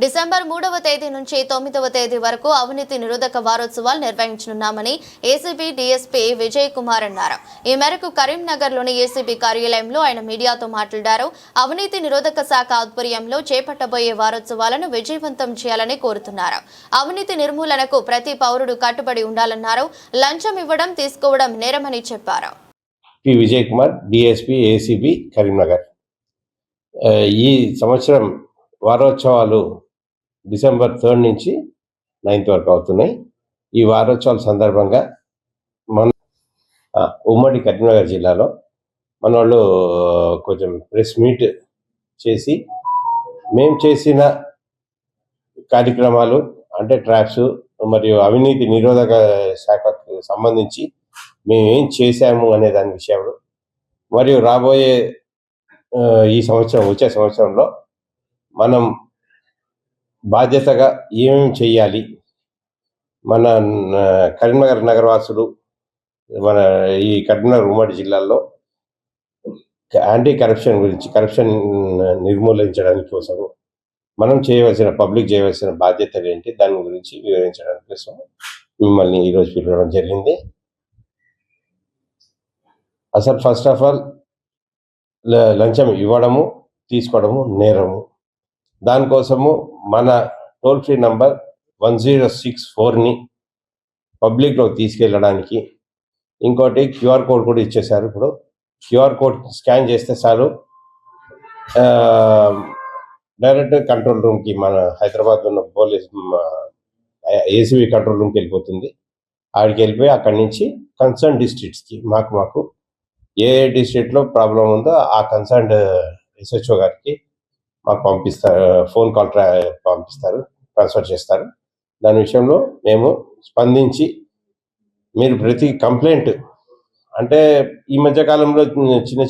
December 3వ తేదీ నుంచి 9వ తేదీ వరకు అవినీతి నిరోధక వారోత్సవాలు నిర్వహించనున్నామని ఏసీబీ డీఎస్పీ విజయ్ కుమార్ అన్నారు. ఈ మేరకు కరీంనగర్లోని ఏసీబీ కార్యాలయంలో ఆయన మీడియాతో మాట్లాడారు. అవినీతి నిరోధక శాఖ ఆధ్వర్యంలో చేపట్టబోయే వారోత్సవాలను విజయవంతం చేయాలని కోరుతున్నారు. అవినీతి నిర్మూలనకు ప్రతి పౌరుడు కట్టుబడి ఉండాలన్నారు. లంచం ఇవ్వడం తీసుకోవడం నేరమని చెప్పారు. Vijay Kumar, DSP, ACB Karimnagar. ఈ సంవత్సరం వారోత్సవాలు డిసెంబర్ 3 నుంచి 9 వరకు అవుతున్నాయి. ఈ వారోత్సవాల సందర్భంగా మన ఉమ్మడి కరీంనగర్ జిల్లాలో మన వాళ్ళు కొంచెం ప్రెస్ మీట్ చేసి మేము చేసిన కార్యక్రమాలు అంటే ట్రాప్స్ మరియు అవినీతి నిరోధక శాఖకు సంబంధించి మేము ఏం చేశాము అనే దాని విషయంలో మరియు రాబోయే ఈ సంవత్సరం వచ్చే సంవత్సరంలో మనం బాధ్యతగా ఏమేమి చేయాలి, మన కరీంనగర్ నగరవాసులు మన ఈ కరీంనగర్ ఉమ్మడి జిల్లాలో యాంటీ కరప్షన్ గురించి, కరప్షన్ నిర్మూలించడానికి కోసం మనం చేయవలసిన పబ్లిక్ చేయవలసిన బాధ్యతలు ఏంటి దాని గురించి వివరించడానికి కోసం మిమ్మల్ని ఈరోజు పిలవడం జరిగింది. అసలు ఫస్ట్ ఆఫ్ ఆల్ లంచం ఇవ్వడము తీసుకోవడము నేరము. దానికోసము మన టోల్ ఫ్రీ నంబర్ 1064ని పబ్లిక్లోకి తీసుకెళ్ళడానికి ఇంకోటి క్యూఆర్ కోడ్ కూడా ఇచ్చేశారు. ఇప్పుడు క్యూఆర్ కోడ్ స్కాన్ చేస్తే చాలు డైరెక్ట్ కంట్రోల్ రూమ్కి, మన హైదరాబాద్ ఉన్న పోలీస్ ఏసీబీ కంట్రోల్ రూమ్కి వెళ్ళిపోతుంది. ఆడికి వెళ్ళిపోయి అక్కడి నుంచి కన్సర్న్ డిస్ట్రిక్ట్స్కి మాకు ఏ డిస్ట్రిక్ట్లో ప్రాబ్లం ఉందో ఆ కన్సర్న్డ్ ఎస్హెచ్ఓ గారికి మాకు పంపిస్తారు, ఫోన్ కాల్ పంపిస్తారు, ట్రాన్స్ఫర్ చేస్తారు. దాని విషయంలో మేము స్పందించి మీరు ప్రతి కంప్లైంట్ అంటే ఈ మధ్యకాలంలో చిన్న